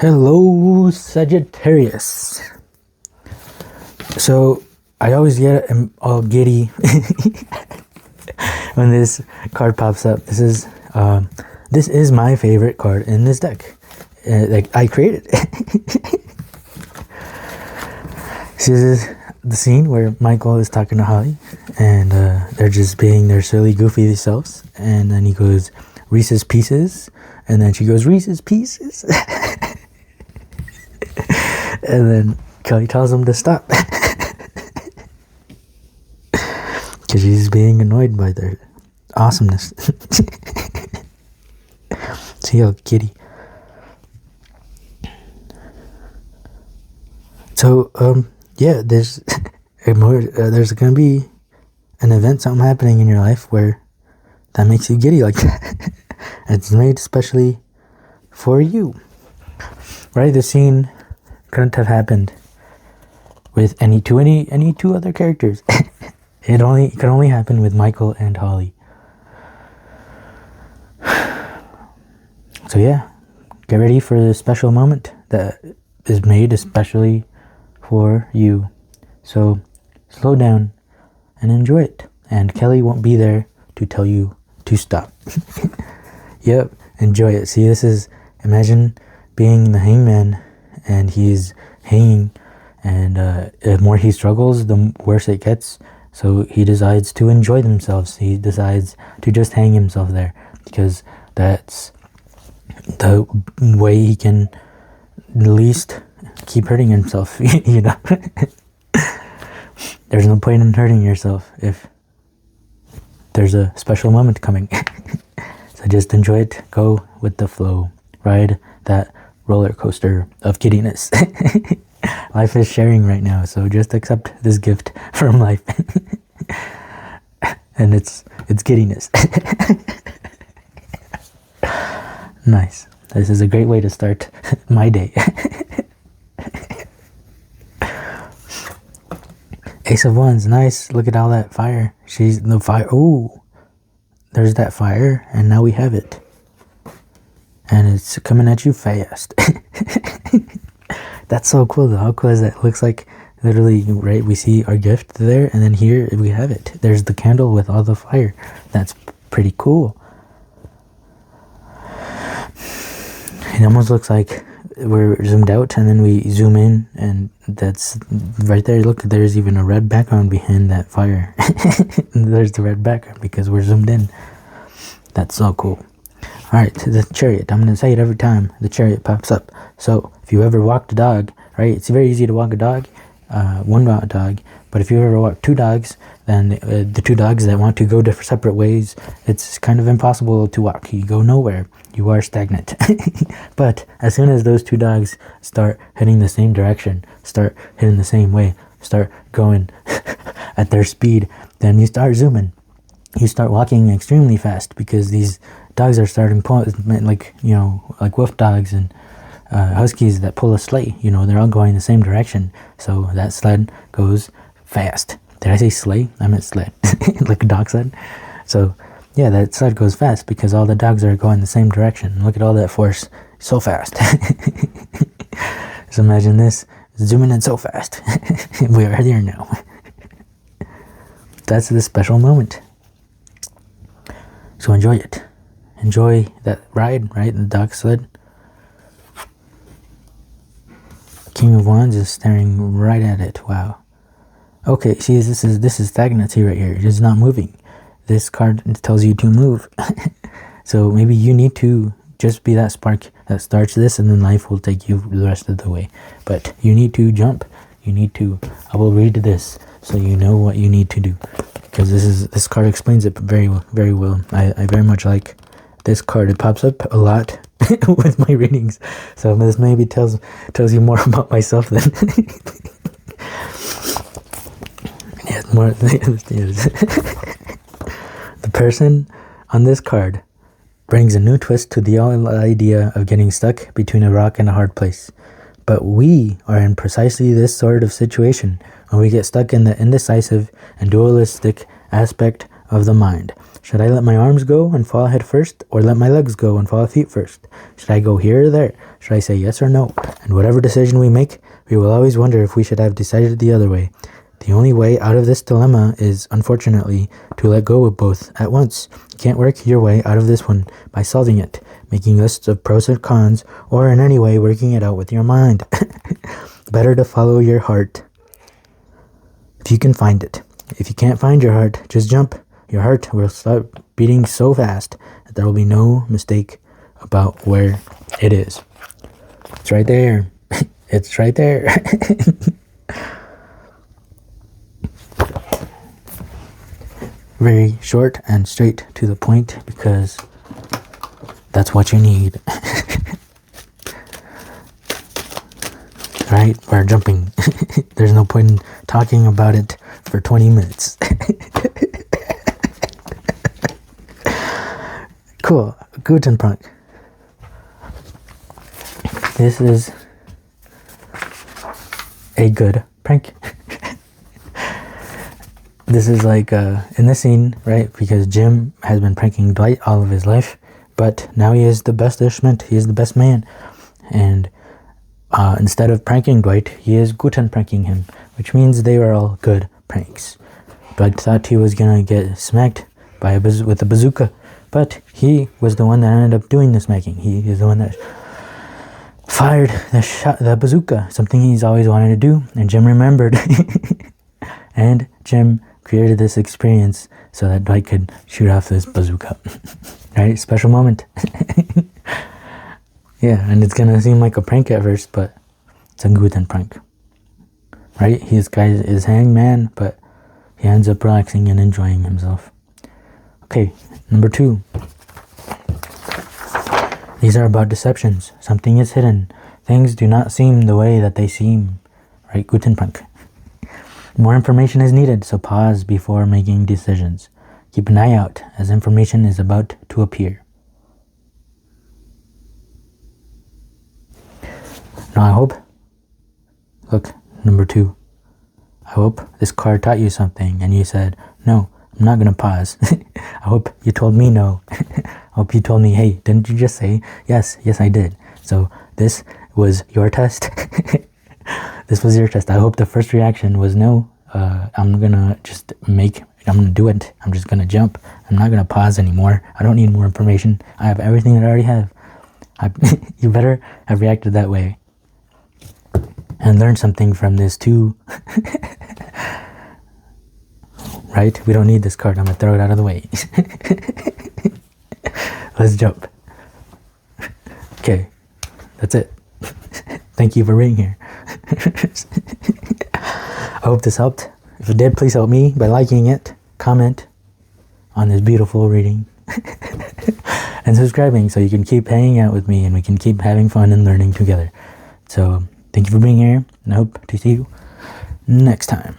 Hello, Sagittarius. So, I always get all giddy when this card pops up. This is my favorite card in this deck. Like, I created it. This is the scene where Michael is talking to Holly, and they're just being their silly, goofy selves. And then he goes, Reese's Pieces. And then she goes, Reese's Pieces. And then Kelly tells him to stop. Because she's being annoyed by their awesomeness. See how kitty. So, yeah, there's gonna be an event, something happening in your life where that makes you giddy like that. It's made especially for you. Right? The scene couldn't have happened with any two other characters. It could only happen with Michael and Holly. So yeah, get ready for this special moment that is made especially for you. So slow down and enjoy it. And Kelly won't be there to tell you to stop. Yep, enjoy it. See, imagine being the hangman and he's hanging, and the more he struggles, the worse it gets. So he decides to enjoy themselves. He decides to just hang himself there because that's the way he can at least keep hurting himself. You know, there's no point in hurting yourself if there's a special moment coming. So just enjoy it. Go with the flow. Ride that roller coaster of giddiness. Life is sharing right now, so just accept this gift from life. And it's giddiness. Nice. This is a great way to start my day. Ace of Wands, nice. Look at all that fire. She's the fire. Oh, there's that fire, and now we have it. And it's coming at you fast. That's so cool though. How cool is that? It looks like literally, right, we see our gift there, and then here we have it. There's the candle with all the fire. That's pretty cool. It almost looks like we're zoomed out and then we zoom in, and that's right there. Look, there's even a red background behind that fire. There's the red background because we're zoomed in. That's so cool. Alright, the Chariot. I'm going to say it every time the Chariot pops up. So, if you ever walked a dog, right, it's very easy to walk a dog, one dog, but if you ever walk two dogs, then the two dogs that want to go different separate ways, it's kind of impossible to walk. You go nowhere. You are stagnant. But as soon as those two dogs start heading the same direction, start heading the same way, start going at their speed, then you start zooming. You start walking extremely fast because these dogs are starting like wolf dogs and huskies that pull a sleigh. You know, they're all going the same direction, so that sled goes fast. Did I say sleigh? I meant sled. Like a dog sled. So yeah, that sled goes fast because all the dogs are going the same direction. Look at all that force, so fast. So imagine this, zooming in so fast. We are there now. That's the special moment. So enjoy it. Enjoy that ride, right? The dog sled. King of Wands is staring right at it. Wow. Okay, see, this is stagnancy right here. It is not moving. This card tells you to move. So maybe you need to just be that spark that starts this, and then life will take you the rest of the way. But you need to jump. I will read this so you know what you need to do. Because this card explains it very well. I very much like this card. It pops up a lot with my readings, so this maybe tells you more about myself than more. The person on this card brings a new twist to the old idea of getting stuck between a rock and a hard place. But we are in precisely this sort of situation when we get stuck in the indecisive and dualistic aspect of the mind. Should I let my arms go and fall head first, or let my legs go and fall feet first? Should I go here or there? Should I say yes or no? And whatever decision we make, we will always wonder if we should have decided the other way. The only way out of this dilemma is, unfortunately, to let go of both at once. You can't work your way out of this one by solving it, making lists of pros and cons, or in any way working it out with your mind. Better to follow your heart if you can find it. If you can't find your heart, just jump. Your heart will start beating so fast that there will be no mistake about where it is. It's right there. It's right there. Very short and straight to the point, because that's what you need. Right? We're jumping. There's no point in talking about it for 20 minutes. Cool. Guten Prank. This is a good prank. This is like in this scene, right? Because Jim has been pranking Dwight all of his life, but now he is the bestishment. He is the best man. And instead of pranking Dwight, he is guten pranking him, which means they were all good pranks. Dwight thought he was gonna get smacked by with a bazooka, but he was the one that ended up doing the smacking. He is the one that fired the bazooka, something he's always wanted to do, and Jim remembered. And Jim created this experience so that Dwight could shoot off this bazooka. Right? Special moment. Yeah, and it's gonna seem like a prank at first, but it's a guten prank. Right? This guy is hangman, but he ends up relaxing and enjoying himself. Okay, number 2. These are about deceptions. Something is hidden. Things do not seem the way that they seem. Right? Guten prank. More information is needed, so pause before making decisions. Keep an eye out, as information is about to appear. Now I hope, look, number 2. I hope this card taught you something and you said, no, I'm not going to pause. I hope you told me no. I hope you told me, hey, didn't you just say, yes, I did. So this was your test. This was your test. I hope the first reaction was no. I'm going to do it. I'm just going to jump. I'm not going to pause anymore. I don't need more information. I have everything that I already have. You better have reacted that way. And learn something from this too. Right? We don't need this card. I'm going to throw it out of the way. Let's jump. Okay. That's it. Thank you for being here. I hope this helped. If it did, please help me by liking it, comment on this beautiful reading, and subscribing so you can keep hanging out with me and we can keep having fun and learning together. So thank you for being here, and I hope to see you next time.